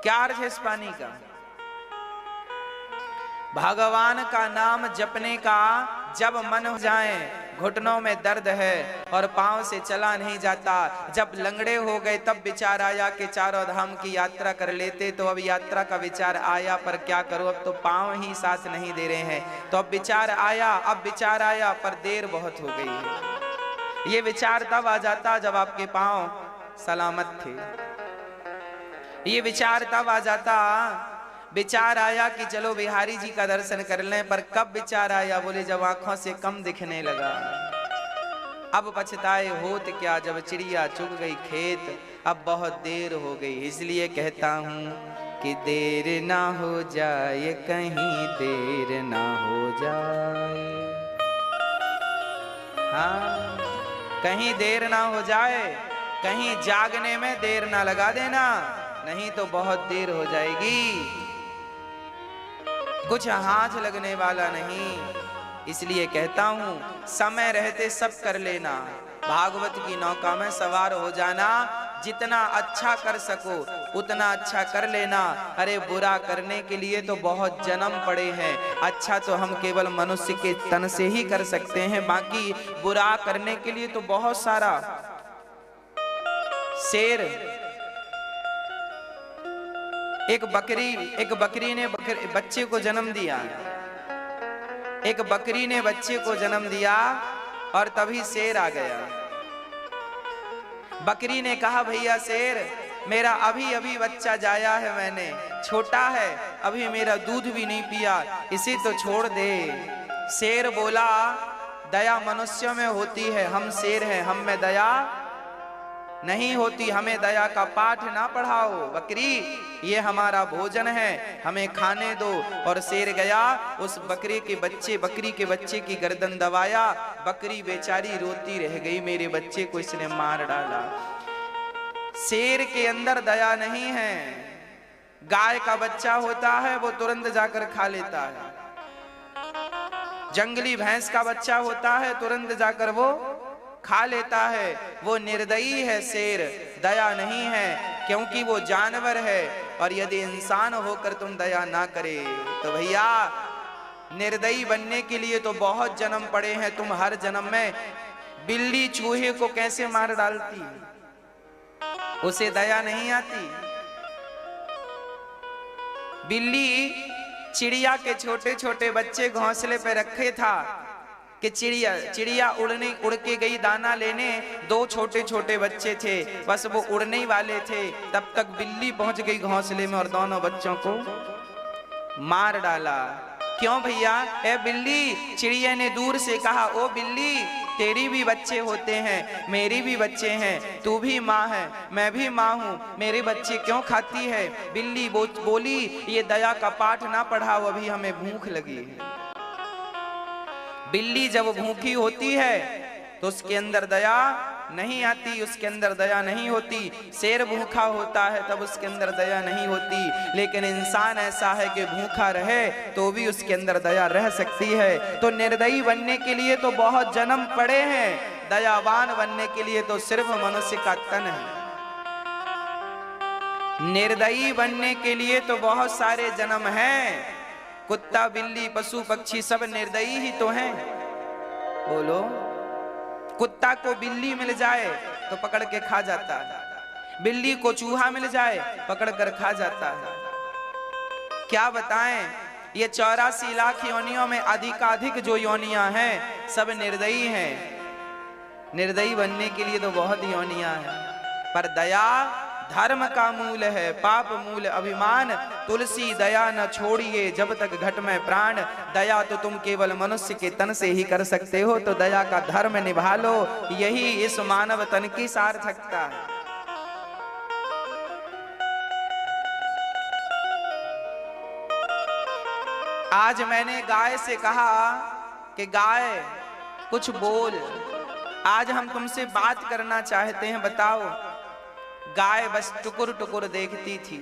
क्या अर्थ है इस पानी का? भगवान का नाम जपने का जब मन हो जाए, घुटनों में दर्द है और पांव से चला नहीं जाता, जब लंगड़े हो गए तब विचार आया कि चारों धाम की यात्रा कर लेते, तो अब यात्रा का विचार आया पर क्या करो, अब तो पांव ही साथ नहीं दे रहे हैं, तो अब विचार आया पर देर बहुत हो गई है। ये विचार तब आ जाता जब आपके पांव सलामत थे, ये विचार तब आ जाता, विचार आया कि चलो बिहारी जी का दर्शन कर लें, पर कब विचार आया, बोले जब आंखों से कम दिखने लगा। अब पछताए होत क्या जब चिड़िया चुग गई खेत, अब बहुत देर हो गई। इसलिए कहता हूं कि देर ना हो जाए, कहीं देर ना हो जाए। हाँ, कहीं देर ना हो जाए, कहीं जागने में देर ना लगा देना, नहीं तो बहुत देर हो जाएगी, कुछ हाथ लगने वाला नहीं। इसलिए कहता हूं समय रहते सब कर लेना, भागवत की नौका में सवार हो जाना, जितना अच्छा कर सको उतना अच्छा कर लेना। अरे बुरा करने के लिए तो बहुत जन्म पड़े हैं, अच्छा तो हम केवल मनुष्य के तन से ही कर सकते हैं, बाकी बुरा करने के लिए तो बहुत सारा। शेर, एक बकरी ने बच्चे को जन्म दिया, एक बकरी ने बच्चे को जन्म दिया और तभी शेर आ गया। बकरी ने कहा भैया शेर, मेरा अभी अभी बच्चा जाया है, मैंने छोटा है, अभी मेरा दूध भी नहीं पिया, इसे तो छोड़ दे। शेर बोला दया मनुष्यों में होती है, हम शेर हैं, हम में दया नहीं होती, हमें दया का पाठ ना पढ़ाओ, बकरी ये हमारा भोजन है, हमें खाने दो। और शेर गया उस बकरी के बच्चे की गर्दन दबाया, बकरी बेचारी रोती रह गई, मेरे बच्चे को इसने मार डाला। शेर के अंदर दया नहीं है। गाय का बच्चा होता है वो तुरंत जाकर खा लेता है, जंगली भैंस का बच्चा होता है तुरंत जाकर वो खा लेता है, वो निर्दयी है शेर, दया नहीं है, क्योंकि वो जानवर है। और यदि इंसान होकर तुम दया ना करे तो भैया निर्दयी बनने के लिए तो बहुत जन्म पड़े हैं। तुम हर जन्म में बिल्ली चूहे को कैसे मार डालती, उसे दया नहीं आती। बिल्ली चिड़िया के छोटे छोटे बच्चे घोंसले पे रखे था कि चिड़िया उड़ के गई दाना लेने, दो छोटे छोटे बच्चे थे, बस वो उड़ने ही वाले थे, तब तक बिल्ली पहुंच गई घोंसले में और दोनों बच्चों को मार डाला। क्यों भैया? ए बिल्ली, चिड़िया ने दूर से कहा, ओ बिल्ली तेरी भी बच्चे होते हैं, मेरी भी बच्चे हैं, तू भी माँ है, मैं भी माँ हूँ, मेरे बच्चे क्यों खाती है? बिल्ली बोली ये दया का पाठ ना पढ़ाओ, अभी हमें भूख लगी है। बिल्ली जब भूखी होती है तो उसके अंदर दया नहीं आती, उसके अंदर दया नहीं होती। शेर भूखा होता है तब उसके अंदर दया नहीं होती, लेकिन इंसान ऐसा है कि भूखा रहे तो भी उसके अंदर दया रह सकती है। तो निर्दयी बनने के लिए तो बहुत जन्म पड़े हैं, दयावान बनने के लिए तो सिर्फ मनुष्य का तन है। निर्दयी बनने के लिए तो बहुत सारे जन्म हैं, कुत्ता बिल्ली पशु पक्षी सब निर्दयी ही तो हैं। बोलो, कुत्ता को बिल्ली मिल जाए तो पकड़ के खा जाता है, बिल्ली को चूहा मिल जाए पकड़ कर खा जाता है। क्या बताएं, ये 84 लाख योनियों में अधिकाधिक जो योनियां हैं सब निर्दयी हैं। निर्दयी बनने के लिए तो बहुत योनियां हैं, पर दया धर्म का मूल है, पाप मूल अभिमान, तुलसी दया न छोड़िए जब तक घट में प्राण। दया तो तुम केवल मनुष्य के तन से ही कर सकते हो, तो दया का धर्म निभा लो, यही इस मानव तन की सार्थकता है। आज मैंने गाय से कहा कि गाय कुछ बोल, आज हम तुमसे बात करना चाहते हैं, बताओ। गाय बस टुकुर टुकुर देखती थी,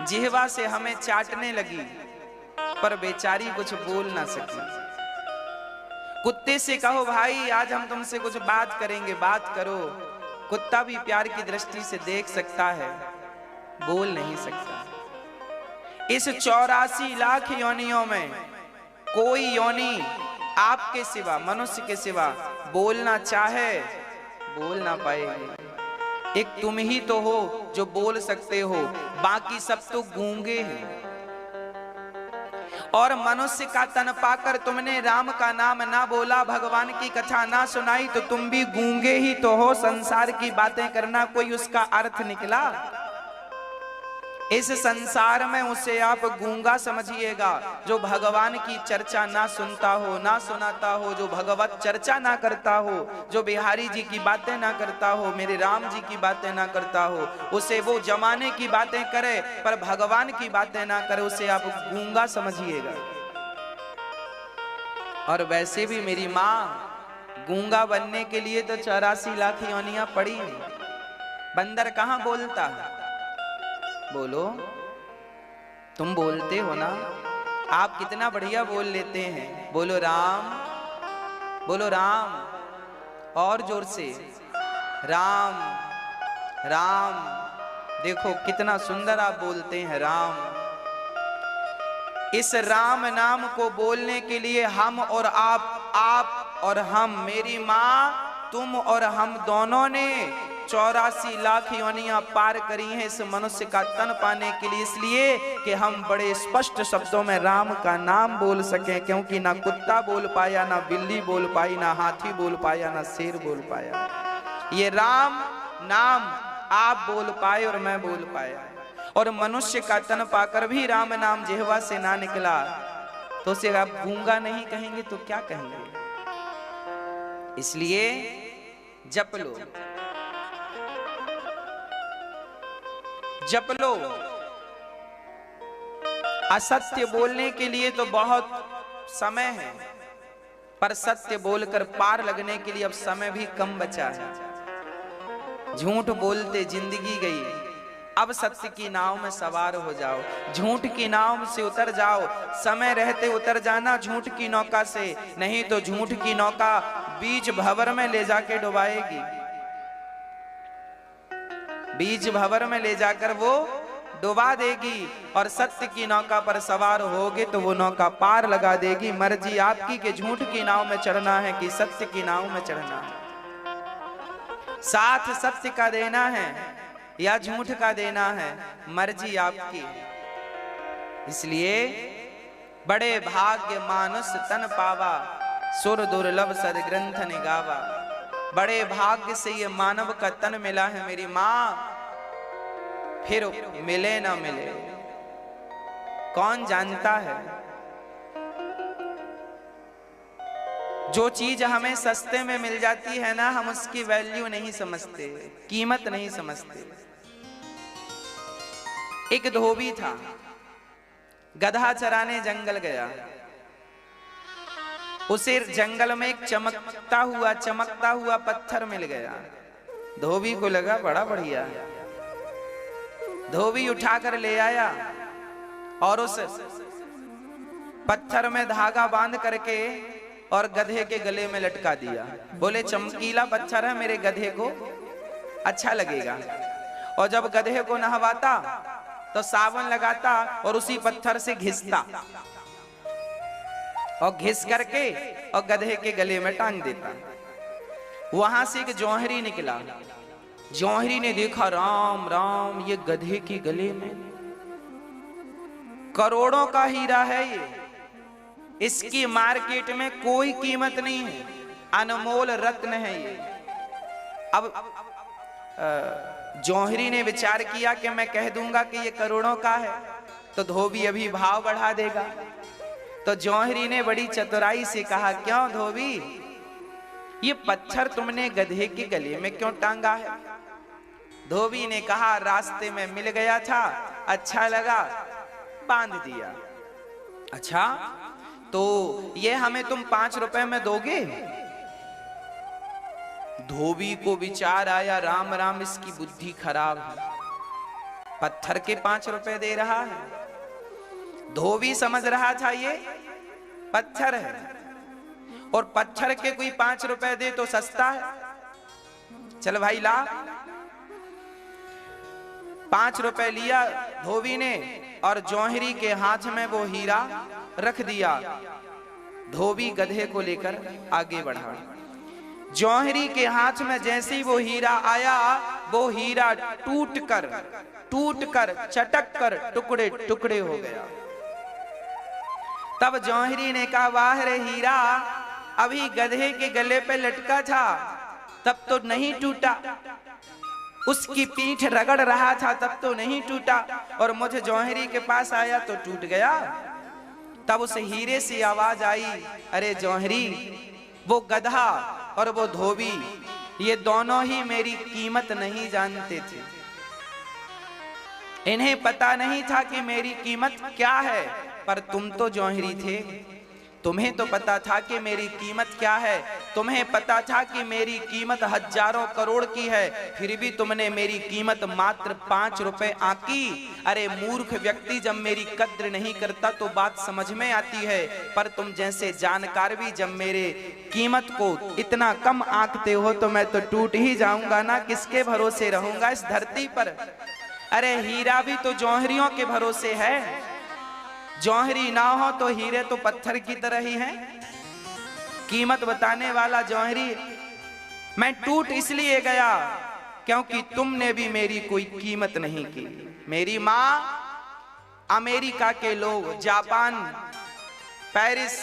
जिह्वा से हमें चाटने लगी, पर बेचारी कुछ बोल ना सकी। कुत्ते से कहो भाई आज हम तुमसे कुछ बात करेंगे, बात करो। कुत्ता भी प्यार की दृष्टि से देख सकता है, बोल नहीं सकता। इस 84 लाख योनियों में कोई योनि आपके सिवा, मनुष्य के सिवा बोलना चाहे बोल ना पाएगी। एक तुम ही तो हो जो बोल सकते हो, बाकी सब तो गूंगे हैं। और मनुष्य का तन पाकर तुमने राम का नाम ना बोला, भगवान की कथा ना सुनाई, तो तुम भी गूंगे ही तो हो। संसार की बातें करना कोई उसका अर्थ निकला? इस संसार में उसे आप गूंगा समझिएगा जो भगवान की चर्चा ना सुनता हो, ना सुनाता हो, जो भगवत चर्चा ना करता हो, जो बिहारी जी की बातें ना करता हो, मेरे राम जी की बातें ना करता हो। उसे वो जमाने की बातें करे पर भगवान की बातें ना करे, उसे आप गूंगा समझिएगा। और वैसे भी मेरी माँ गूंगा बनने के लिए तो 84 लाख योनियां पड़ी। बंदर कहाँ बोलता है? बोलो, तुम बोलते हो ना? आप कितना बढ़िया बोल लेते हैं। बोलो राम, बोलो राम, और जोर से राम राम। देखो कितना सुंदर आप बोलते हैं राम। इस राम नाम को बोलने के लिए हम और आप और हम, मेरी माँ, तुम और हम दोनों ने 84 लाख योनियां पार करी हैं इस मनुष्य का तन पाने के लिए, इसलिए कि हम बड़े स्पष्ट शब्दों में राम का नाम बोल सकें। क्योंकि ना कुत्ता बोल पाया, ना बिल्ली बोल पाई, ना हाथी बोल पाया, ना शेर बोल पाया। ये राम नाम आप बोल पाए और मैं बोल पाया। और मनुष्य का तन पाकर भी राम नाम जिह्वा से ना निकला तो उसे आप गूंगा नहीं कहेंगे तो क्या कहेंगे? इसलिए जप लो, जप लो। असत्य बोलने के लिए तो बहुत समय है, पर सत्य बोलकर पार लगने के लिए अब समय भी कम बचा है। झूठ बोलते जिंदगी गई, अब सत्य की नाव में सवार हो जाओ। झूठ की नाव से उतर जाओ, समय रहते उतर जाना झूठ की नौका से, नहीं तो झूठ की नौका बीच भंवर में ले जाके डुबाएगी। बीच भंवर में ले जाकर वो डुबा देगी। और सत्य की नौका पर सवार होगे तो वो नौका पार लगा देगी। मर्जी आपकी कि झूठ की नाव में चढ़ना है कि सत्य की नाव में चढ़ना है। साथ सत्य का देना है या झूठ का देना है, मर्जी आपकी। इसलिए बड़े भाग्य मानुष तन पावा, सुर दुर्लभ सदग्रंथ निगावा। बड़े भाग्य से ये मानव का तन मिला है मेरी माँ, फिर मिले ना मिले कौन जानता है। जो चीज हमें सस्ते में मिल जाती है ना, हम उसकी वैल्यू नहीं समझते, कीमत नहीं समझते। एक धोबी था, गधा चराने जंगल गया। उसे जंगल में एक चमकता हुआ पत्थर मिल गया। धोबी को लगा बड़ा बढ़िया। धोबी उठाकर ले आया और उस पत्थर में धागा बांध करके और गधे के गले में लटका दिया। बोले चमकीला पत्थर है, मेरे गधे को अच्छा लगेगा। और जब गधे को नहवाता तो साबुन लगाता और उसी पत्थर से घिसता और घिस करके और गधे के गले में टांग देता। वहां से एक जौहरी निकला। जौहरी ने देखा, राम राम, ये गधे के गले में करोड़ों का हीरा है, ये इसकी मार्केट में कोई कीमत नहीं है, अनमोल रत्न है ये। अब जौहरी ने विचार किया कि मैं कह दूंगा कि ये करोड़ों का है तो धोबी अभी भाव बढ़ा देगा। तो जौहरी ने बड़ी चतुराई से कहा, क्यों धोबी, ये पत्थर तुमने गधे के गले में क्यों टांगा है? धोबी ने कहा, रास्ते में मिल गया था, अच्छा लगा, बांध दिया। अच्छा, तो ये हमें तुम 5 रुपए में दोगे? धोबी को विचार आया, राम राम, इसकी बुद्धि खराब है, पत्थर के 5 रुपए दे रहा है। धोबी समझ रहा था ये पत्थर है और पत्थर के कोई 5 रुपए दे तो सस्ता है, चल भाई ला। 5 रुपए लिया धोबी ने और जौहरी के हाथ में वो हीरा रख दिया। धोबी गधे को लेकर आगे बढ़ा। जौहरी के हाथ में जैसे ही वो हीरा आया, वो हीरा टूट कर चटक कर टुकड़े टुकड़े हो गया। तब जौहरी ने कहा, वाह रे हीरा, अभी गधे के गले पे लटका था तब तो नहीं टूटा, उसकी पीठ रगड़ रहा था तब तो नहीं टूटा, और मुझे जौहरी के पास आया तो टूट गया। तब उस हीरे से आवाज आई, अरे जौहरी, वो गधा और वो धोबी ये दोनों ही मेरी कीमत नहीं जानते थे। इन्हें पता नहीं था कि मेरी कीमत क्या है, पर तुम तो जौहरी थे, तुम्हें तो पता था कि मेरी कीमत क्या है। तुम्हें पता था कि मेरी कीमत हजारों करोड़ की है, फिर भी तुमने मेरी कीमत मात्र 5 रुपए आंकी। अरे मूर्ख व्यक्ति, जब मेरी कद्र नहीं करता तो बात समझ में आती है, पर तुम जैसे जानकार भी जब मेरे कीमत को इतना कम आंकते हो तो मैं तो टूट ही जाऊंगा ना, किसके भरोसे रहूंगा इस धरती पर। अरे हीरा भी तो जौहरियों के भरोसे है, जौहरी ना हो तो हीरे तो पत्थर की तरह ही हैं। कीमत बताने वाला जौहरी, मैं टूट इसलिए गया क्योंकि तुमने भी मेरी कोई कीमत नहीं की। मेरी माँ, अमेरिका के लोग, Japan, Paris,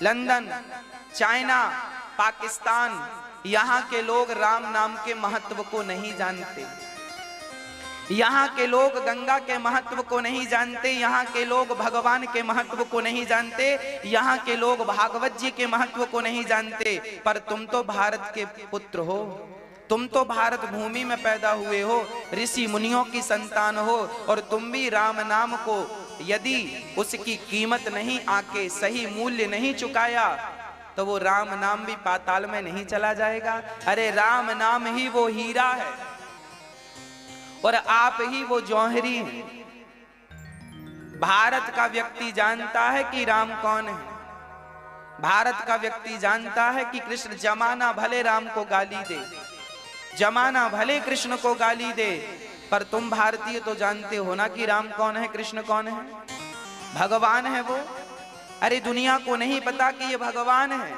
London, China, Pakistan, यहाँ के लोग राम नाम के महत्व को नहीं जानते। यहाँ के लोग गंगा के महत्व को नहीं जानते, यहाँ के लोग भगवान के महत्व को नहीं जानते, यहाँ के लोग भागवत जी के महत्व को नहीं जानते। पर तुम तो भारत के पुत्र हो, तुम तो भारत भूमि में पैदा हुए हो, ऋषि मुनियों की संतान हो, और तुम भी राम नाम को यदि उसकी कीमत नहीं आके सही मूल्य नहीं चुकाया तो वो राम नाम भी पाताल में नहीं चला जाएगा। अरे राम नाम ही वो हीरा है और आप ही वो जौहरी हैं। भारत का व्यक्ति जानता है कि राम कौन है, भारत का व्यक्ति जानता है कि कृष्ण, जमाना भले राम को गाली दे, जमाना भले कृष्ण को गाली दे, पर तुम भारतीय तो जानते हो ना कि राम कौन है, कृष्ण कौन है, भगवान है वो। अरे दुनिया को नहीं पता कि ये भगवान है,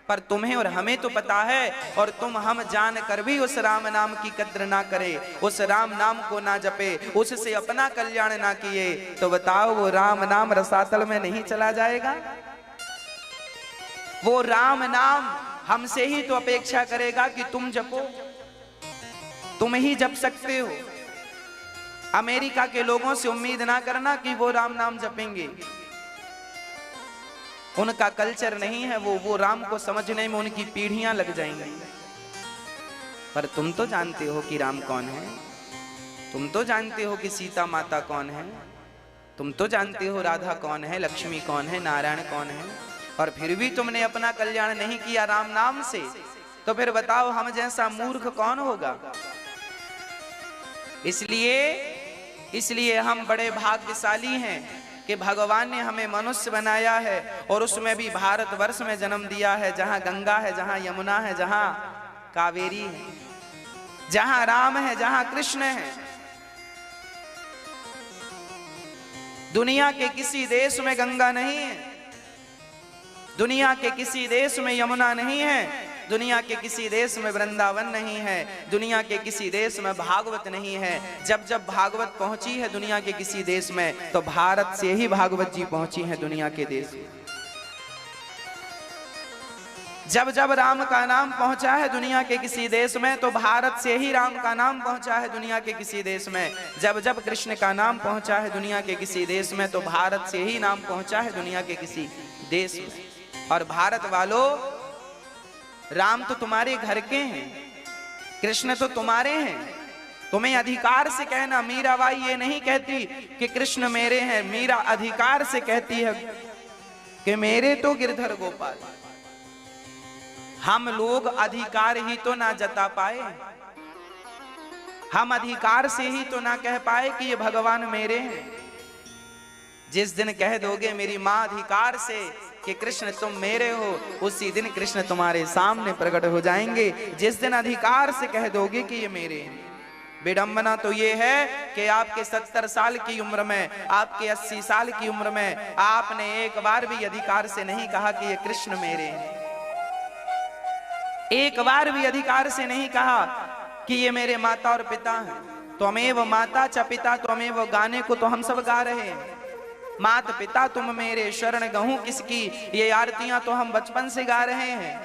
पर तुम्हें और हमें तो पता है, और तुम हम जान कर भी उस राम नाम की कद्र ना करे, उस राम नाम को ना जपे, उससे अपना कल्याण ना किए, तो बताओ वो राम नाम रसातल में नहीं चला जाएगा? वो राम नाम हमसे ही तो अपेक्षा करेगा कि तुम जपो, तुम ही जप सकते हो। अमेरिका के लोगों से उम्मीद ना करना कि वो राम नाम जपेंगे, उनका कल्चर नहीं है, वो राम को समझने में उनकी पीढ़ियां लग जाएंगी। पर तुम तो जानते हो कि राम कौन है, तुम तो जानते हो कि सीता माता कौन है, तुम तो जानते हो राधा कौन है, लक्ष्मी कौन है, नारायण कौन है, और फिर भी तुमने अपना कल्याण नहीं किया राम नाम से। तो फिर बताओ हम जैसा मूर्ख कौन होगा? इसलिए हम बड़े भाग्यशाली हैं कि भगवान ने हमें मनुष्य बनाया है, और उसमें भी भारतवर्ष में जन्म दिया है, जहां गंगा है, जहां यमुना है, जहां कावेरी है, जहां राम है, जहां कृष्ण है। दुनिया के किसी देश में गंगा नहीं है, दुनिया के किसी देश में यमुना नहीं है, दुनिया के किसी देश में वृंदावन नहीं है, दुनिया के किसी देश में भागवत नहीं है। जब जब भागवत पहुंची है दुनिया के किसी देश में, तो भारत से ही भागवत जी पहुंची है दुनिया के देश में। जब जब राम का नाम पहुंचा है दुनिया के किसी देश में, तो भारत से ही राम का नाम पहुंचा है दुनिया के किसी देश में। जब जब कृष्ण का नाम पहुंचा है दुनिया के किसी देश में, तो भारत से ही नाम पहुंचा है दुनिया के किसी देश में। और भारत वालों, राम तो तुम्हारे घर के हैं, कृष्ण तो तुम्हारे हैं। तुम्हें अधिकार से कहना, मीराबाई ये नहीं कहती कि कृष्ण मेरे हैं, मीरा अधिकार से कहती है कि मेरे तो गिरधर गोपाल। हम लोग अधिकार ही तो ना जता पाए, हम अधिकार से ही तो ना कह पाए कि ये भगवान मेरे हैं। जिस दिन कह दोगे मेरी मां अधिकार से कि कृष्ण तुम मेरे हो, उसी दिन कृष्ण तुम्हारे सामने प्रकट हो जाएंगे। जिस दिन अधिकार से कह दोगे कि ये मेरे हैं, विडंबना तो ये है कि आपके 70 साल की उम्र में, आपके 80 साल की उम्र में आपने एक बार भी अधिकार से नहीं कहा कि ये कृष्ण मेरे हैं। एक बार भी अधिकार से नहीं कहा कि ये मेरे माता और पिता हैं। त्वमेव माता च पिता त्वमेव गाने को तो हम सब गा रहे हैं। मात पिता तुम मेरे शरण गहूं किसकी, ये आरतियां तो हम बचपन से गा रहे हैं।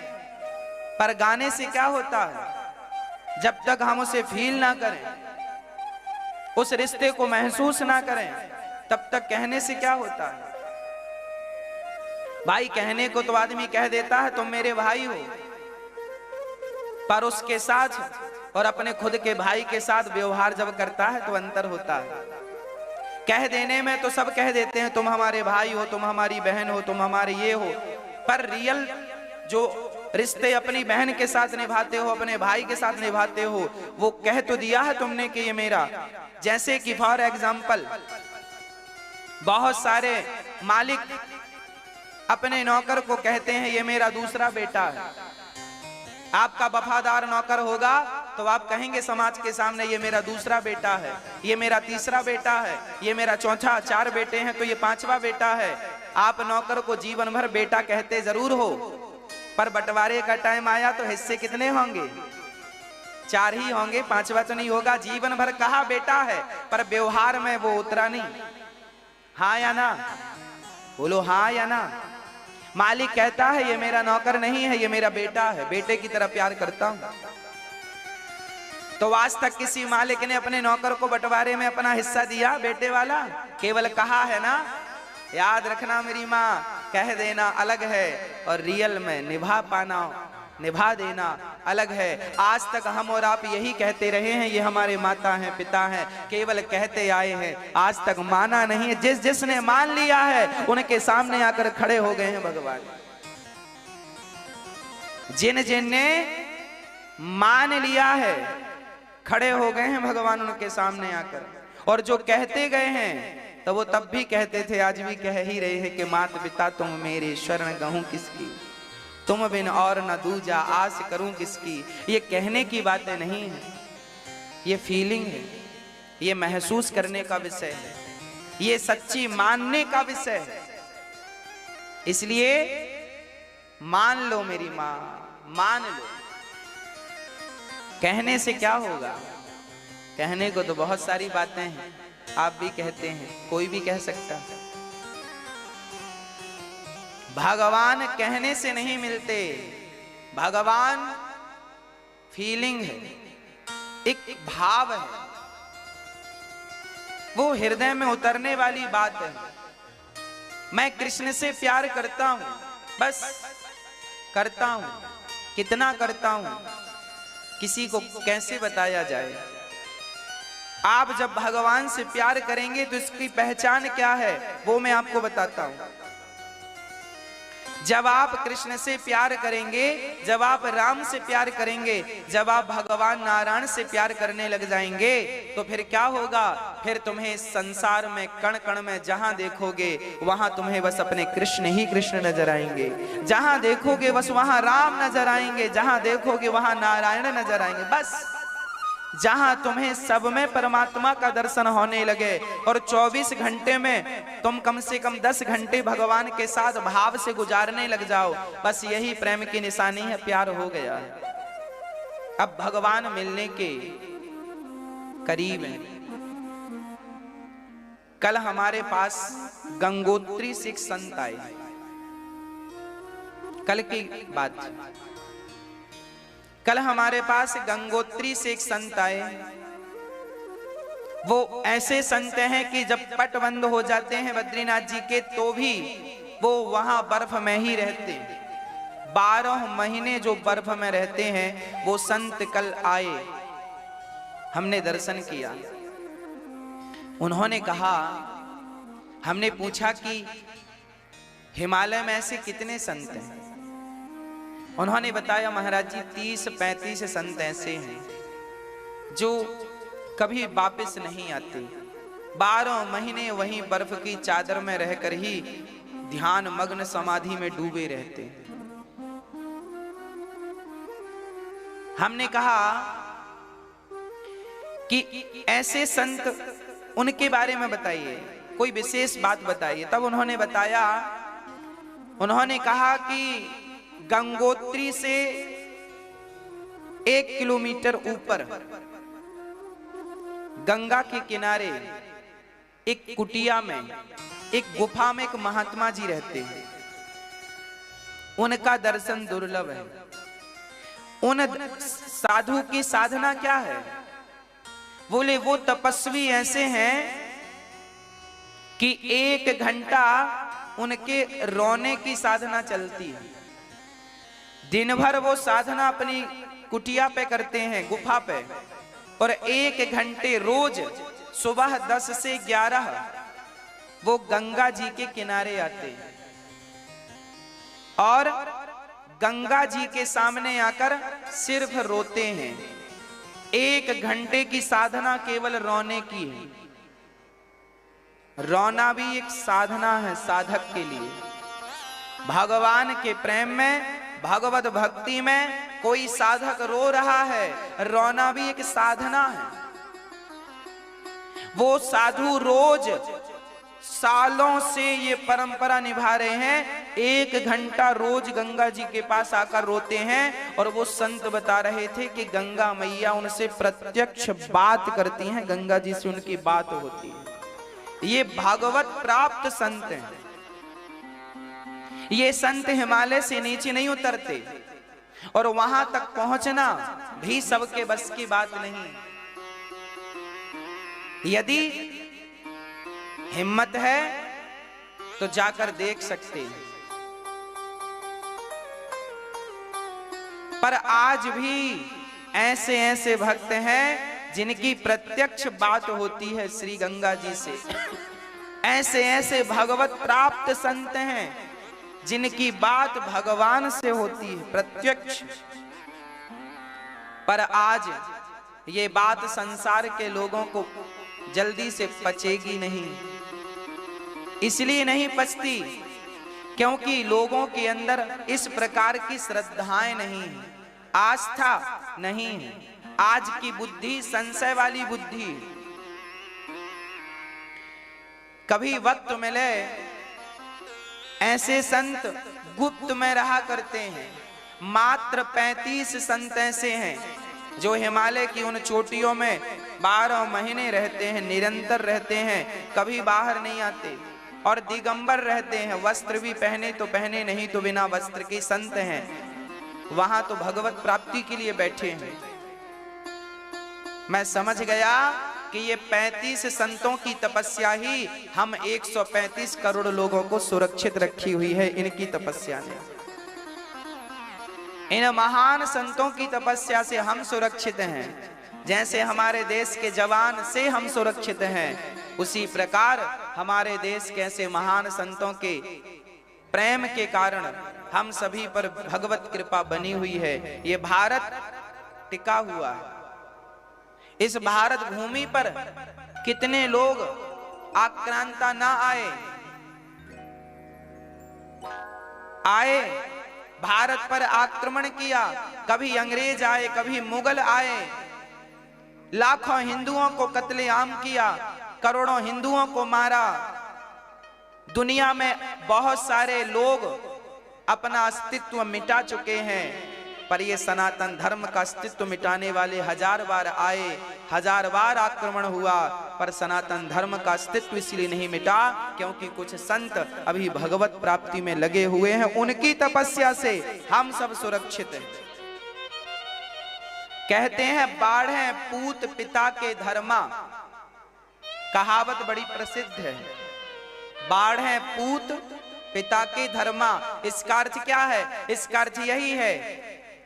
पर गाने से क्या होता है? जब तक हम उसे फील ना करें, उस रिश्ते को महसूस ना करें, तब तक कहने से क्या होता है? भाई कहने को तो आदमी कह देता है तुम मेरे भाई हो, पर उसके साथ और अपने खुद के भाई के साथ व्यवहार जब करता है तो अंतर होता है। कह देने में तो सब कह देते हैं तुम हमारे भाई हो, तुम हमारी बहन हो, तुम हमारे ये हो, पर रियल जो रिश्ते अपनी बहन के साथ निभाते हो, अपने भाई के साथ निभाते हो, वो कह तो दिया है तुमने कि ये मेरा। जैसे कि फॉर एग्जाम्पल बहुत सारे मालिक अपने नौकर को कहते हैं ये मेरा दूसरा बेटा है। आपका वफादार नौकर होगा तो आप कहेंगे समाज के सामने ये मेरा दूसरा बेटा है, ये मेरा तीसरा बेटा है, ये मेरा चौथा, 4 बेटे हैं तो ये 5वां बेटा है। आप नौकर को जीवन भर बेटा कहते जरूर हो, पर बंटवारे का टाइम आया तो हिस्से कितने होंगे? 4 ही होंगे, 5वां तो नहीं होगा। जीवन भर कहा बेटा है, पर व्यवहार में वो उतरा नहीं। हाँ या ना? बोलो हाँ या ना? मालिक कहता है ये मेरा नौकर नहीं है, ये मेरा बेटा है, बेटे की तरह प्यार करता हूं। तो आज तक किसी मालिक ने अपने नौकर को बंटवारे में अपना हिस्सा दिया बेटे वाला? केवल कहा है ना? याद रखना मेरी माँ, कह देना अलग है और रियल में निभा पाना, निभा देना अलग है। आज तक हम और आप यही कहते रहे हैं ये हमारे माता हैं, पिता हैं, केवल कहते आए हैं, आज तक माना नहीं है। जिस जिसने मान लिया है उनके सामने आकर खड़े हो गए हैं भगवान। जिन जिन ने मान लिया है खड़े हो गए हैं भगवान उनके सामने आकर। और जो कहते गए हैं तो वो तब भी कहते थे, आज भी कह ही रहे हैं कि मात पिता तुम मेरे शरण गहूं किसकी, तुम बिन और न दूजा आस करूं किसकी। ये कहने की बातें नहीं है, ये फीलिंग है, ये महसूस करने का विषय है, ये सच्ची मानने का विषय है। इसलिए मान लो मेरी मां, मान लो। कहने से क्या होगा? कहने को तो बहुत सारी बातें हैं, आप भी कहते हैं, कोई भी कह सकता है। भगवान कहने से नहीं मिलते, भगवान फीलिंग है, एक भाव है, वो हृदय में उतरने वाली बात है। मैं कृष्ण से प्यार करता हूं, बस करता हूं। कितना करता हूं किसी को कैसे बताया जाए? आप जब भगवान से प्यार करेंगे तो इसकी पहचान क्या है वो मैं आपको बताता हूं। जब आप कृष्ण से प्यार करेंगे, जब आप राम से प्यार करेंगे, जब आप भगवान नारायण से प्यार करने लग जाएंगे तो फिर क्या होगा? फिर तुम्हें संसार में कण कण में जहां देखोगे वहां तुम्हें बस अपने कृष्ण ही कृष्ण नजर आएंगे। जहां देखोगे बस वहां राम नजर आएंगे, जहां देखोगे वहां नारायण नजर आएंगे। बस जहां तुम्हें सब में परमात्मा का दर्शन होने लगे और 24 घंटे में तुम कम से कम 10 घंटे भगवान के साथ भाव से गुजारने लग जाओ, बस यही प्रेम की निशानी है, प्यार हो गया। अब भगवान मिलने के करीब है। कल हमारे पास गंगोत्री सिख संत आए, कल की बात। कल हमारे पास गंगोत्री से एक संत आए। वो ऐसे संत हैं कि जब पट बंद हो जाते हैं बद्रीनाथ जी के तो भी वो वहां बर्फ में ही रहते हैं। 12 महीने जो बर्फ में रहते हैं वो संत कल आए, हमने दर्शन किया। उन्होंने कहा, हमने पूछा कि हिमालय में ऐसे कितने संत हैं? उन्होंने बताया महाराज जी 30-35 संत ऐसे हैं जो कभी वापस नहीं आते। 12 महीने वहीं बर्फ की चादर में रहकर ही ध्यान मग्न समाधि में डूबे रहते। हमने कहा कि ऐसे संत उनके बारे में बताइए, कोई विशेष बात बताइए। तब उन्होंने बताया, उन्होंने कहा कि गंगोत्री से 1 किलोमीटर ऊपर गंगा के किनारे एक कुटिया में, एक गुफा में एक महात्मा जी रहते हैं। उनका दर्शन दुर्लभ है। उन साधु की साधना क्या है? बोले वो तपस्वी ऐसे हैं कि 1 घंटा उनके रोने की साधना चलती है। दिन भर वो साधना अपनी कुटिया पे करते हैं, गुफा पे, और 1 घंटे रोज सुबह 10 से 11 वो गंगा जी के किनारे आते हैं और गंगा जी के सामने आकर सिर्फ रोते हैं। 1 घंटे की साधना केवल रोने की है। रोना भी एक साधना है साधक के लिए। भगवान के प्रेम में, भगवत भक्ति में कोई साधक रो रहा है, रोना भी एक साधना है। वो साधु रोज सालों से ये परंपरा निभा रहे हैं। 1 घंटा रोज गंगा जी के पास आकर रोते हैं। और वो संत बता रहे थे कि गंगा मैया उनसे प्रत्यक्ष बात करती हैं, गंगा जी से उनकी बात होती है। ये भागवत प्राप्त संत हैं। ये संत हिमालय से नीचे नहीं उतरते और वहां तक पहुंचना भी सबके बस की बात नहीं। यदि हिम्मत है तो जाकर देख सकते हैं। पर आज भी ऐसे ऐसे भक्त हैं जिनकी प्रत्यक्ष बात होती है श्री गंगा जी से। ऐसे ऐसे भगवत प्राप्त संत हैं जिनकी बात भगवान से होती है प्रत्यक्ष। पर आज ये बात संसार के लोगों को जल्दी से पचेगी नहीं। इसलिए नहीं पचती क्योंकि लोगों के अंदर इस प्रकार की श्रद्धाएं नहीं है, आस्था नहीं है। आज की बुद्धि संशय वाली बुद्धि। कभी वक्त मिले ऐसे संत गुप्त में रहा करते हैं। मात्र 35 संत ऐसे हैं जो हिमालय की उन चोटियों में 12 महीने रहते हैं, निरंतर रहते हैं, कभी बाहर नहीं आते और दिगंबर रहते हैं। वस्त्र भी पहने तो पहने, नहीं तो बिना वस्त्र के संत हैं। वहां तो भगवत प्राप्ति के लिए बैठे हैं। मैं समझ गया कि ये 35 संतों की तपस्या ही हम 135 करोड़ लोगों को सुरक्षित रखी हुई है। इनकी तपस्या ने, इन महान संतों की तपस्या से हम सुरक्षित हैं। जैसे हमारे देश के जवान से हम सुरक्षित हैं, उसी प्रकार हमारे देश के ऐसे महान संतों के प्रेम के कारण हम सभी पर भगवत कृपा बनी हुई है। ये भारत टिका हुआ है। इस भारत भूमि पर कितने लोग आक्रांता ना आए, भारत पर आक्रमण किया। कभी अंग्रेज आए, कभी मुगल आए, लाखों हिंदुओं को कत्लेआम किया, करोड़ों हिंदुओं को मारा। दुनिया में बहुत सारे लोग अपना अस्तित्व मिटा चुके हैं, पर ये सनातन धर्म का अस्तित्व मिटाने वाले 1000 बार आए, 1000 बार आक्रमण हुआ, पर सनातन धर्म का अस्तित्व इसलिए नहीं मिटा क्योंकि कुछ संत अभी भगवत प्राप्ति में लगे हुए हैं। उनकी तपस्या से हम सब सुरक्षित हैं। कहते हैं बाढ़े पूत पिता के धर्मा, कहावत बड़ी प्रसिद्ध है। बाढ़े पूत पिता के धर्मा, इसका अर्थ क्या है? इसका अर्थ यही है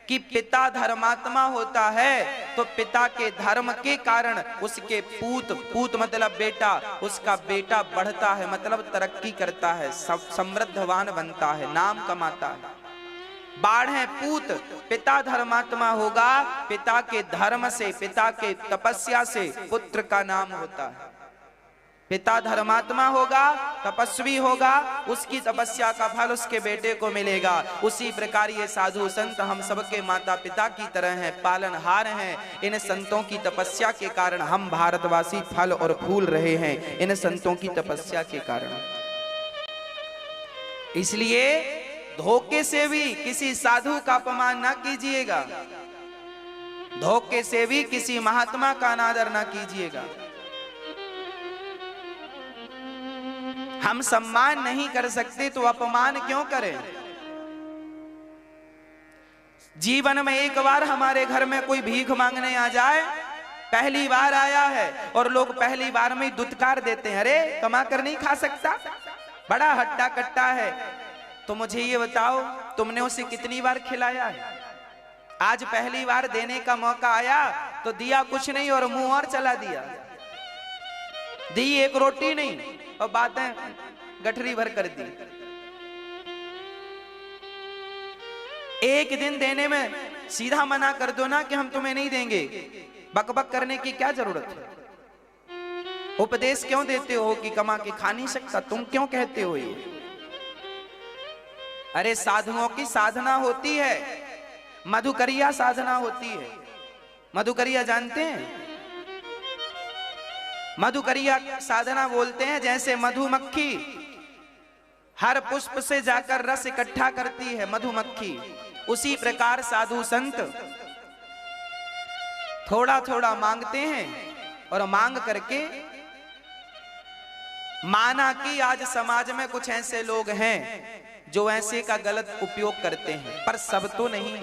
कि पिता धर्मात्मा होता है तो पिता के धर्म के कारण उसके पूत मतलब बेटा, उसका बेटा बढ़ता है, मतलब तरक्की करता है, समृद्धवान बनता है, नाम कमाता है। बाढ़े पूत, पिता धर्मात्मा होगा, पिता के धर्म से, पिता के तपस्या से पुत्र का नाम होता है। पिता धर्मात्मा होगा, तपस्वी होगा, उसकी तपस्या का फल उसके बेटे को मिलेगा। उसी प्रकार ये साधु संत हम सबके माता पिता की तरह हैं, पालनहार हैं। इन संतों की तपस्या के कारण हम भारतवासी फल और फूल रहे हैं, इन संतों की तपस्या के कारण। इसलिए धोखे से भी किसी साधु का अपमान ना कीजिएगा, धोखे से भी किसी महात्मा का अनादर ना कीजिएगा। हम सम्मान नहीं कर सकते तो अपमान क्यों करें? जीवन में एक बार हमारे घर में कोई भीख मांगने आ जाए, पहली बार आया है और लोग पहली बार में दुत्कार देते हैं, अरे कमा कर नहीं खा सकता, बड़ा हट्टा कट्टा है। तो मुझे ये बताओ, तुमने उसे कितनी बार खिलाया है? आज पहली बार देने का मौका आया तो दिया कुछ नहीं और मुंह और चला दिया, दी एक रोटी नहीं और बातें गठरी भर कर दी। एक दिन देने में सीधा मना कर दो ना कि हम तुम्हें नहीं देंगे, बकबक करने की क्या जरूरत है? उपदेश क्यों देते हो कि कमा के खा नहीं सकता? तुम क्यों कहते हो ये? अरे साधुओं की साधना होती है, मधुकरिया साधना होती है। मधुकरिया जानते हैं? मधुकरिया साधना बोलते हैं जैसे मधुमक्खी हर पुष्प से जाकर रस इकट्ठा करती है मधुमक्खी, उसी प्रकार साधु संत थोड़ा थोड़ा मांगते हैं और मांग करके माना कि आज समाज में कुछ ऐसे लोग हैं जो ऐसे का गलत उपयोग करते हैं, पर सब तो नहीं।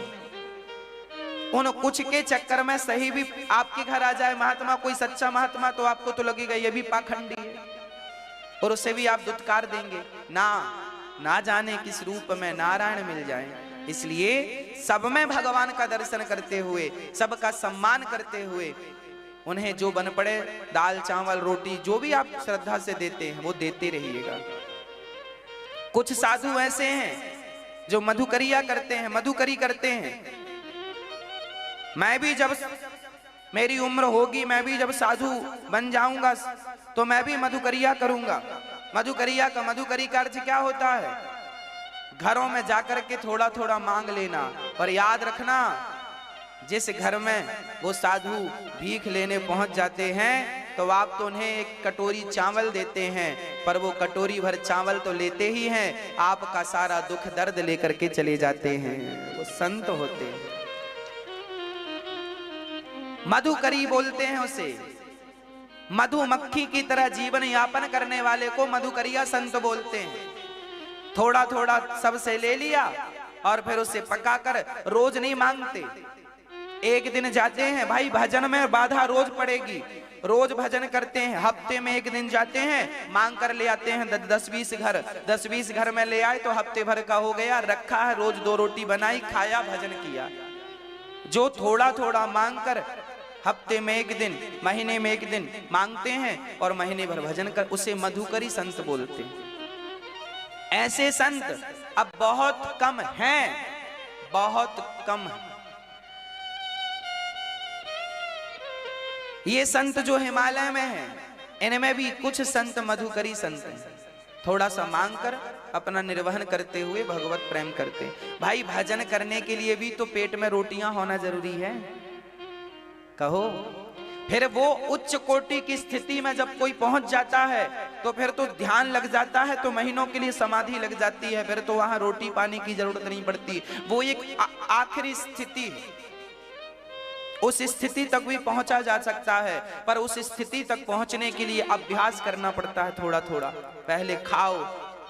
उन कुछ के चक्कर में सही भी आपके घर आ जाए महात्मा, कोई सच्चा महात्मा, तो आपको तो लगेगा ये भी पाखंडी है और उसे भी आप दुत्कार देंगे। ना जाने किस रूप में नारायण मिल जाए। इसलिए सब में भगवान का दर्शन करते हुए, सबका सम्मान करते हुए, उन्हें जो बन पड़े दाल चावल रोटी जो भी आप श्रद्धा से देते हैं वो देते रहिएगा। कुछ साधु ऐसे हैं जो मधुकरिया करते हैं, मधुकरी करते हैं। मैं भी जब मेरी उम्र होगी, मैं भी जब साधु बन जाऊंगा तो मैं भी मधुकरिया करूंगा। मधुकरिया का मधुकरी का अर्थ क्या होता है? घरों में जाकर के थोड़ा थोड़ा मांग लेना। और याद रखना, जिस घर में वो साधु भीख लेने पहुंच जाते हैं तो आप तो उन्हें एक कटोरी चावल देते हैं, पर वो कटोरी भर चावल तो लेते ही हैं, आपका सारा दुख दर्द लेकर के चले जाते हैं। वो संत होते हैं। मधुकरी बोलते हैं उसे। मधुमक्खी की तरह जीवन यापन करने वाले को मधुकरिया संत बोलते हैं। थोड़ा थोड़ा सबसे ले लिया और फिर उसे पकाकर रोज नहीं मांगते। एक दिन जाते हैं, भाई भजन में बाधा रोज पड़ेगी, रोज भजन करते हैं। हफ्ते में एक दिन जाते हैं, मांग कर ले आते हैं 10-20 घर, 10-20 घर में ले आए तो हफ्ते भर का हो गया, रखा है, रोज 2 रोटी बनाई, खाया, भजन किया। जो थोड़ा थोड़ा मांग कर हफ्ते में एक दिन, महीने में एक दिन मांगते हैं और महीने भर भजन कर, उसे मधुकरी संत बोलते हैं। ऐसे संत अब बहुत कम हैं, बहुत कम हैं। ये संत जो हिमालय में हैं, इनमें भी कुछ संत मधुकरी संत हैं। थोड़ा सा मांग कर अपना निर्वहन करते हुए भगवत प्रेम करते। भाई भजन करने के लिए भी तो पेट में रोटियां होना जरूरी है, कहो। फिर वो उच्च कोटि की स्थिति में जब कोई पहुंच जाता है तो फिर तो ध्यान लग जाता है, तो महीनों के लिए समाधि लग जाती है, फिर तो वहां रोटी पानी की जरूरत नहीं पड़ती। वो एक आखिरी स्थिति है, उस स्थिति तक भी पहुंचा जा सकता है, पर उस स्थिति तक पहुंचने के लिए अभ्यास करना पड़ता है थोड़ा थोड़ा। पहले खाओ,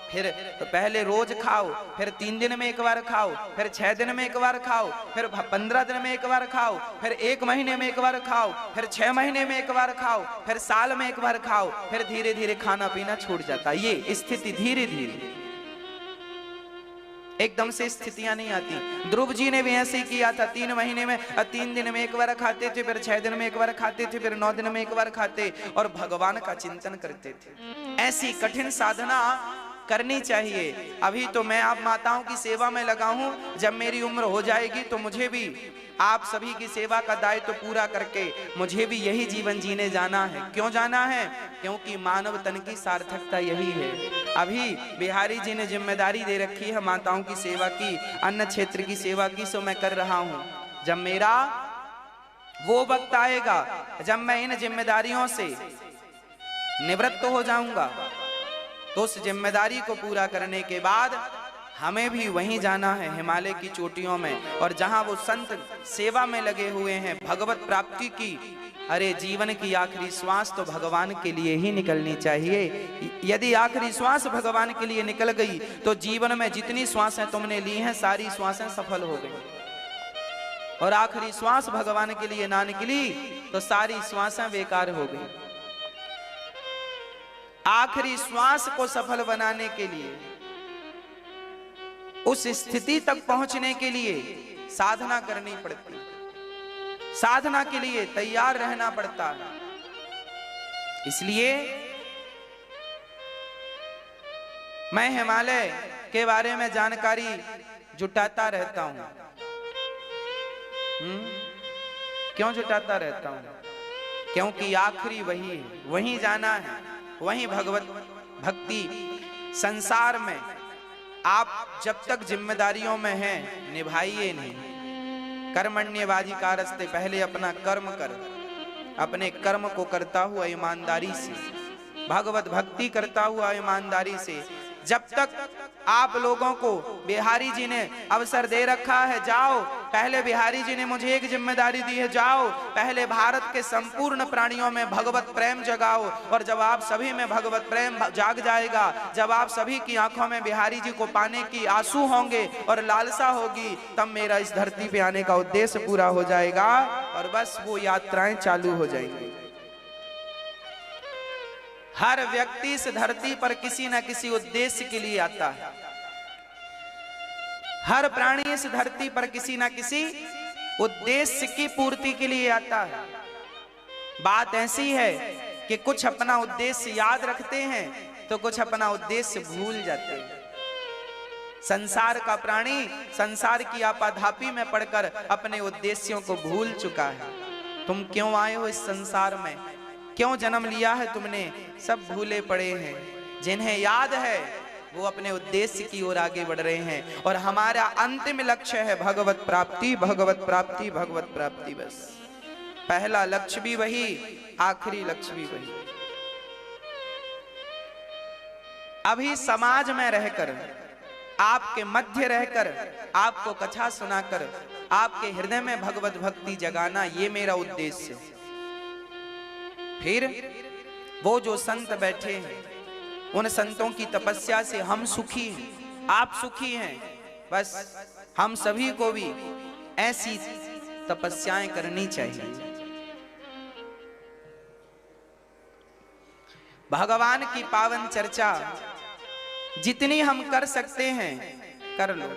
फिर पहले रोज खाओ, फिर 3 दिन में एक बार खाओ, फिर 6 दिन में एक बार खाओ, फिर 15 दिन में एक बार खाओ, फिर 1 महीने में एक बार खाओ, फिर 6 महीने में एक बार खाओ, फिर साल में एक बार खाओ, फिर धीरे धीरे खाना पीना छूट जाता है। ये स्थिति धीरे धीरे, एकदम से स्थितियां नहीं आती। ध्रुव जी ने भी ऐसे ही किया था। 3 महीने में 3 दिन में एक बार खाते थे, फिर 6 दिन में एक बार खाते थे, फिर 9 दिन में एक बार खाते और भगवान का चिंतन करते थे। ऐसी कठिन साधना करनी चाहिए। अभी तो मैं आप माताओं की सेवा में लगा हूं, जब मेरी उम्र हो जाएगी तो मुझे भी आप सभी की सेवा का दायित्व तो पूरा करके मुझे भी यही जीवन जीने जाना है। क्यों जाना है? क्योंकि मानव तन की सार्थकता यही है। अभी बिहारी जी ने जिम्मेदारी दे रखी है माताओं की सेवा की, अन्न क्षेत्र की सेवा की, सो मैं कर रहा हूं। जब मेरा वो वक्त आएगा जब मैं इन जिम्मेदारियों से निवृत्त हो जाऊंगा, तो उस जिम्मेदारी को पूरा करने के बाद हमें भी वहीं जाना है, हिमालय की चोटियों में, और जहां वो संत सेवा में लगे हुए हैं भगवत प्राप्ति की। अरे जीवन की आखिरी श्वास तो भगवान के लिए ही निकलनी चाहिए। यदि आखिरी श्वास भगवान के लिए निकल गई तो जीवन में जितनी श्वासें तुमने ली हैं सारी श्वासें सफल हो गई, और आखिरी श्वास भगवान के लिए ना निकली तो सारी श्वासें बेकार हो गई। आखिरी श्वास को सफल बनाने के लिए, उस स्थिति तक पहुंचने के लिए साधना करनी पड़ती, साधना के लिए तैयार रहना पड़ता है। इसलिए मैं हिमालय के बारे में जानकारी जुटाता रहता हूं। क्यों जुटाता रहता हूं? क्योंकि आखिरी वही है, वहीं जाना है, वहीं भगवत भक्ति। संसार में आप जब तक जिम्मेदारियों में हैं निभाइए नहीं। कर्मण्यवाजी का रास्ते, पहले अपना कर्म कर, अपने कर्म को करता हुआ ईमानदारी से, भगवत भक्ति करता हुआ ईमानदारी से। जब तक आप लोगों को बिहारी जी ने अवसर दे रखा है, जाओ, पहले बिहारी जी ने मुझे एक जिम्मेदारी दी है, जाओ पहले भारत के संपूर्ण प्राणियों में भगवत प्रेम जगाओ। और जब आप सभी में भगवत प्रेम जाग जाएगा, जब आप सभी की आंखों में बिहारी जी को पाने की आंसू होंगे और लालसा होगी, तब मेरा इस धरती पे आने का उद्देश्य पूरा हो जाएगा और बस वो यात्राएं चालू हो जाएंगी। हर व्यक्ति इस धरती पर किसी न किसी उद्देश्य के लिए आता है। हर प्राणी इस धरती पर किसी न किसी उद्देश्य की पूर्ति के लिए आता है। बात ऐसी है कि कुछ अपना उद्देश्य याद रखते हैं तो कुछ अपना उद्देश्य भूल जाते हैं। संसार का प्राणी संसार की आपाधापी में पड़कर अपने उद्देश्यों को भूल चुका है। तुम क्यों आए हो इस संसार में, क्यों जन्म लिया है तुमने, सब भूले पड़े हैं। जिन्हें याद है वो अपने उद्देश्य की ओर आगे बढ़ रहे हैं, और हमारा अंतिम लक्ष्य है भगवत प्राप्ति, भगवत प्राप्ति, भगवत प्राप्ति। बस पहला लक्ष्य भी वही, आखिरी लक्ष्य भी वही। अभी समाज में रहकर, आपके मध्य रहकर, आपको कथा सुनाकर आपके हृदय में भगवत भक्ति जगाना, ये मेरा उद्देश्य है। फिर वो जो संत बैठे हैं, उन संतों की तपस्या से हम सुखी हैं, आप सुखी हैं। बस हम सभी को भी ऐसी तपस्याएं करनी चाहिए। भगवान की पावन चर्चा जितनी हम कर सकते हैं कर लो।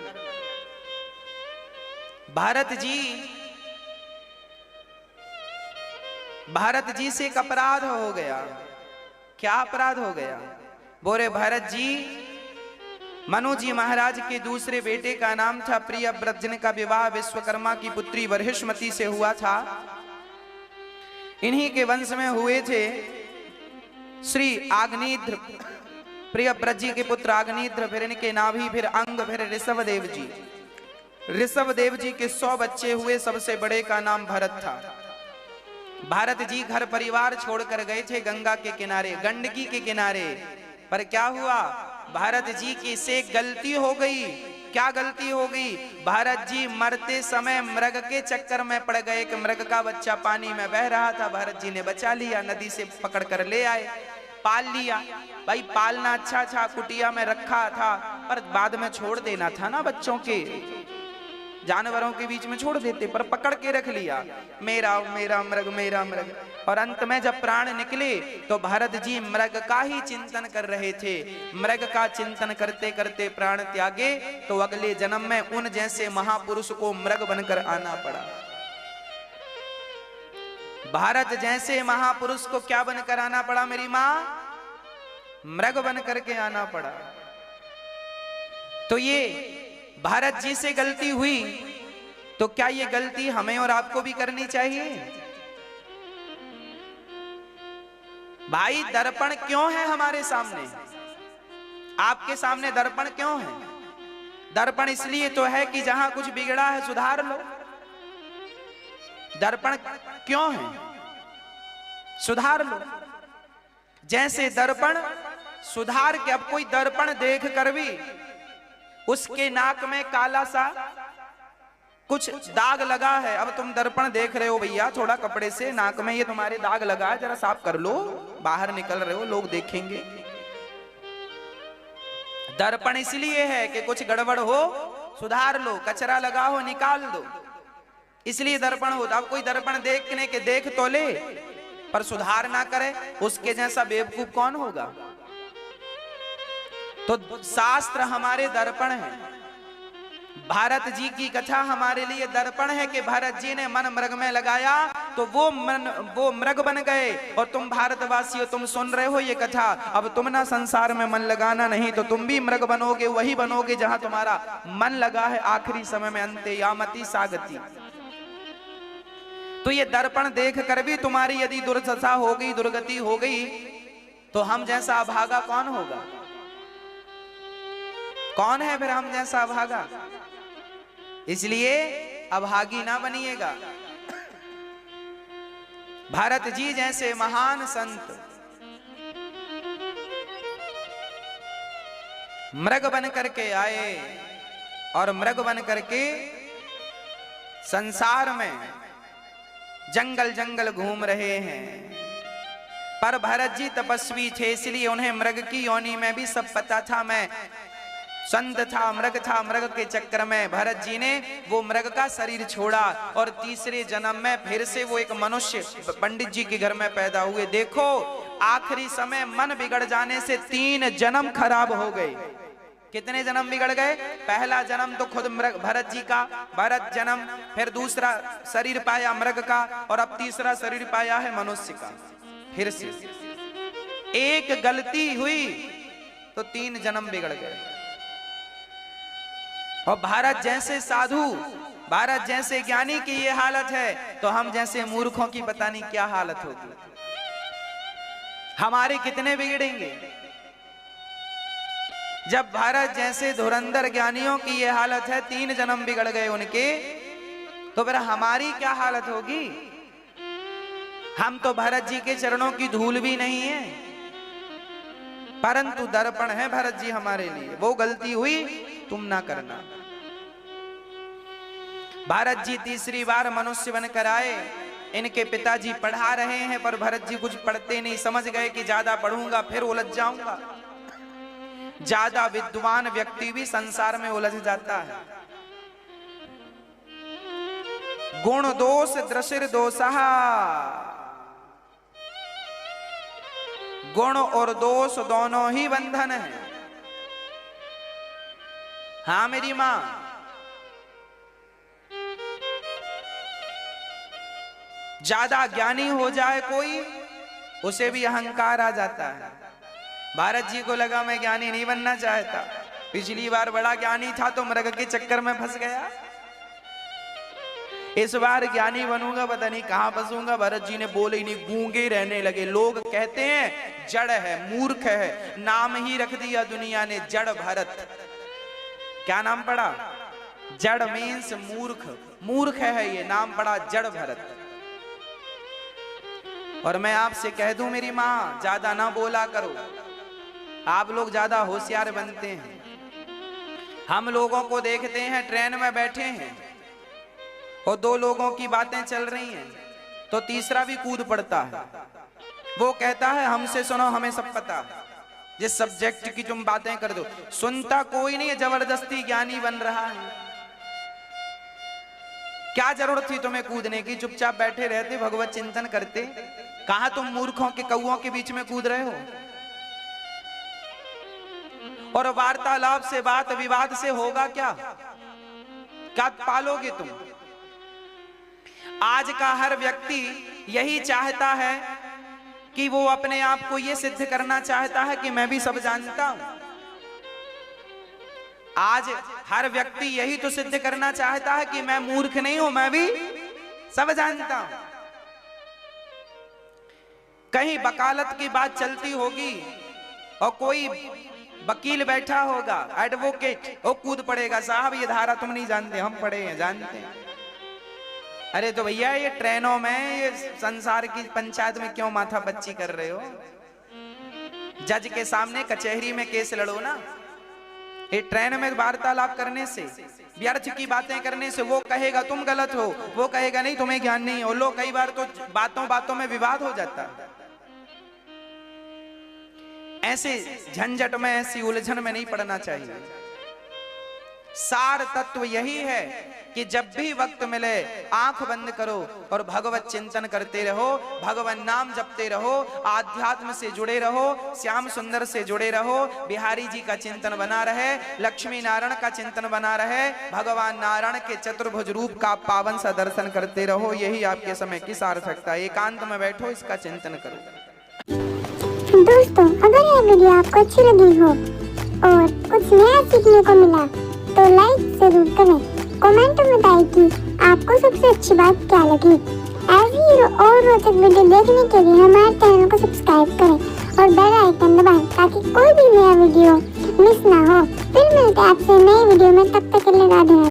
भारत जी से एक अपराध हो गया। क्या अपराध हो गया? बोले भरत जी, मनु जी महाराज के दूसरे बेटे का नाम था प्रियव्रत, जिनका विवाह विश्वकर्मा की पुत्री बर्हिष्मती से हुआ था। इन्हीं के वंश में हुए थे श्री आग्नेत्र, प्रियव्रत जी के पुत्र आग्नेत्र, फिर इनके नाभि, फिर अंग, फिर ऋषभदेव जी। ऋषभदेव जी के 100 बच्चे हुए, सबसे बड़े का नाम भरत था। भारत जी घर परिवार छोड़कर गए थे गंगा के किनारे, गंडकी के किनारे। पर क्या हुआ, भारत जी की से गलती हो गई। क्या गलती हो गई? भारत जी मरते समय मृग के चक्कर में पड़ गए। कि मृग का बच्चा पानी में बह रहा था, भारत जी ने बचा लिया, नदी से पकड़ कर ले आए, पाल लिया। भाई पालना अच्छा था, कुटिया में रखा था, पर बाद में छोड़ देना था ना, बच्चों के जानवरों के बीच में छोड़ देते, पर पकड़ के रख लिया, मेरा मेरा मृग, मेरा मृग। और अंत में जब प्राण निकले तो भारत जी मृग का ही चिंतन कर रहे थे। मृग का चिंतन करते करते प्राण त्यागे तो अगले जन्म में उन जैसे महापुरुष को मृग बनकर आना पड़ा। भारत जैसे महापुरुष को क्या बनकर आना पड़ा मेरी माँ? मृग बनकर के आना पड़ा। तो ये भारत जी से गलती हुई, तो क्या ये गलती हमें और आपको भी करनी चाहिए? भाई दर्पण क्यों है हमारे सामने? आपके सामने दर्पण क्यों है? दर्पण इसलिए तो है कि जहां कुछ बिगड़ा है सुधार लो। दर्पण क्यों है? सुधार लो। जैसे दर्पण सुधार के, अब कोई दर्पण देख कर भी उसके नाक में काला सा कुछ दाग लगा है, अब तुम दर्पण देख रहे हो भैया थोड़ा कपड़े से, नाक में ये तुम्हारे दाग लगा है, जरा साफ कर लो, बाहर निकल रहे हो लोग देखेंगे। दर्पण इसलिए है कि कुछ गड़बड़ हो सुधार लो, कचरा लगा हो निकाल दो, इसलिए दर्पण होता। अब कोई दर्पण देखने के देख तो ले पर सुधार ना करे, उसके जैसा बेवकूफ कौन होगा? तो शास्त्र हमारे दर्पण है। भारत जी की कथा हमारे लिए दर्पण है कि भारत जी ने मन मृग में लगाया तो वो मृग बन गए। और तुम भारतवासियों, तुम सुन रहे हो ये कथा, अब तुम ना संसार में मन लगाना, नहीं तो तुम भी मृग बनोगे, वही बनोगे जहां तुम्हारा मन लगा है आखिरी समय में, अंते यामति सागति। तो ये दर्पण देख कर भी तुम्हारी यदि दुर्दशा हो गई, दुर्गति हो गई, तो हम जैसा अभागा कौन होगा? कौन है फिर हम जैसा अभागा? इसलिए अभागी ना बनिएगा। भारत जी जैसे महान संत मृग बन करके आए और मृग बन करके संसार में जंगल जंगल घूम रहे हैं। पर भरत जी तपस्वी थे, इसलिए उन्हें मृग की योनि में भी सब पता था। मैं संत था, मृग के चक्कर में भरत जी ने वो मृग का शरीर छोड़ा और तीसरे जन्म में फिर से वो एक मनुष्य पंडित जी के घर में पैदा हुए। देखो आखिरी समय मन बिगड़ जाने से 3 जन्म खराब हो गए। कितने जन्म बिगड़ गए? पहला जन्म तो खुद भरत जी का, भरत जन्म, फिर दूसरा शरीर पाया मृग का, और अब तीसरा शरीर पाया है मनुष्य का। फिर से एक गलती हुई तो 3 जन्म बिगड़ गए। और भारत जैसे साधु, भारत जैसे ज्ञानी की ये हालत है, तो हम जैसे मूर्खों की पता नहीं क्या हालत होगी। हमारे कितने बिगड़ेंगे? जब भारत जैसे धुरंधर ज्ञानियों की ये हालत है, 3 जन्म बिगड़ गए उनके, तो फिर हमारी क्या हालत होगी? हम तो भरत जी के चरणों की धूल भी नहीं है, परंतु दर्पण है भरत जी हमारे लिए। वो गलती हुई तुम ना करना। भारत जी तीसरी बार मनुष्य बनकर आए। इनके पिताजी पढ़ा रहे हैं पर भरत जी कुछ पढ़ते नहीं, समझ गए कि ज्यादा पढ़ूंगा फिर उलझ जाऊंगा। ज्यादा विद्वान व्यक्ति भी संसार में उलझ जाता है। गुण दोष दृशिर दोषः, गुण और दोष दोनों ही बंधन है। हाँ मेरी मां, ज्यादा ज्ञानी हो जाए कोई, उसे भी अहंकार आ जाता है। भारत जी को लगा मैं ज्ञानी नहीं बनना चाहता, पिछली बार बड़ा ज्ञानी था तो मृग के चक्कर में फंस गया, इस बार ज्ञानी बनूंगा पता नहीं कहां फंसूंगा। भरत जी ने बोले ही नहीं, गूंगे रहने लगे। लोग कहते हैं जड़ है, मूर्ख है, नाम ही रख दिया दुनिया ने जड़ भरत। क्या नाम पड़ा? जड़ मीन्स मूर्ख, मूर्ख है ये, नाम पड़ा जड़ भरत। और मैं आपसे कह दूं मेरी मां, ज्यादा ना बोला करो। आप लोग ज्यादा होशियार बनते हैं। हम लोगों को देखते हैं ट्रेन में बैठे हैं और 2 लोगों की बातें चल रही हैं तो तीसरा भी कूद पड़ता है। वो कहता है हमसे सुनो, हमें सब पता, जिस सब्जेक्ट की तुम बातें कर दो। सुनता कोई नहीं है, जबरदस्ती ज्ञानी बन रहा है। क्या जरूरत थी तुम्हें कूदने की? चुपचाप बैठे रहते, भगवत चिंतन करते। कहां तुम मूर्खों के कौओं के बीच में कूद रहे हो? और वार्तालाप से, बात विवाद से होगा क्या? क्या पालोगे तुम? आज का हर व्यक्ति यही चाहता है कि वो अपने आप को ये सिद्ध करना चाहता है कि मैं भी सब जानता हूं। आज हर व्यक्ति यही तो सिद्ध करना चाहता है कि मैं मूर्ख नहीं हूं, मैं भी सब जानता हूं। कहीं वकालत की बात चलती होगी और कोई वकील बैठा होगा, एडवोकेट, वो कूद पड़ेगा, साहब ये धारा तुम नहीं जानते, हम पढ़े हैं, जानते हैं। अरे तो भैया ये ट्रेनों में, ये संसार की पंचायत में क्यों माथा पच्ची कर रहे हो? जज के सामने कचहरी में केस लड़ो ना। ये ट्रेन में वार्तालाप करने से, व्यर्थ की बातें करने से, वो कहेगा तुम गलत हो, वो कहेगा नहीं तुम्हें ज्ञान नहीं हो। लो, कई बार तो बातों बातों में विवाद हो जाता है। ऐसे झंझट में, ऐसी उलझन में नहीं पड़ना चाहिए। सार तत्व यही है कि जब भी वक्त मिले आंख बंद करो और भगवत चिंतन करते रहो, भगवान नाम जपते रहो, आध्यात्म से जुड़े रहो, श्याम सुंदर से जुड़े रहो, बिहारी जी का चिंतन बना रहे, लक्ष्मी नारायण का चिंतन बना रहे, भगवान नारायण के चतुर्भुज रूप का पावन सा दर्शन करते रहो। यही आपके समय की सार्थकता है। एकांत में बैठो, इसका चिंतन करो। दोस्तों, अगर यह वीडियो आपको अच्छी लगी हो और कुछ नया सीखने को मिला तो लाइक जरूर करें। कमेंट में बताएं कि आपको सबसे अच्छी बात क्या लगी। ऐसी और रोचक वीडियो देखने के लिए हमारे चैनल को सब्सक्राइब करें और बेल आइकन दबाएं ताकि कोई भी नया वीडियो मिस ना हो। फिर मिलते हैं आपसे नए वीडियो में, तब तक के लिए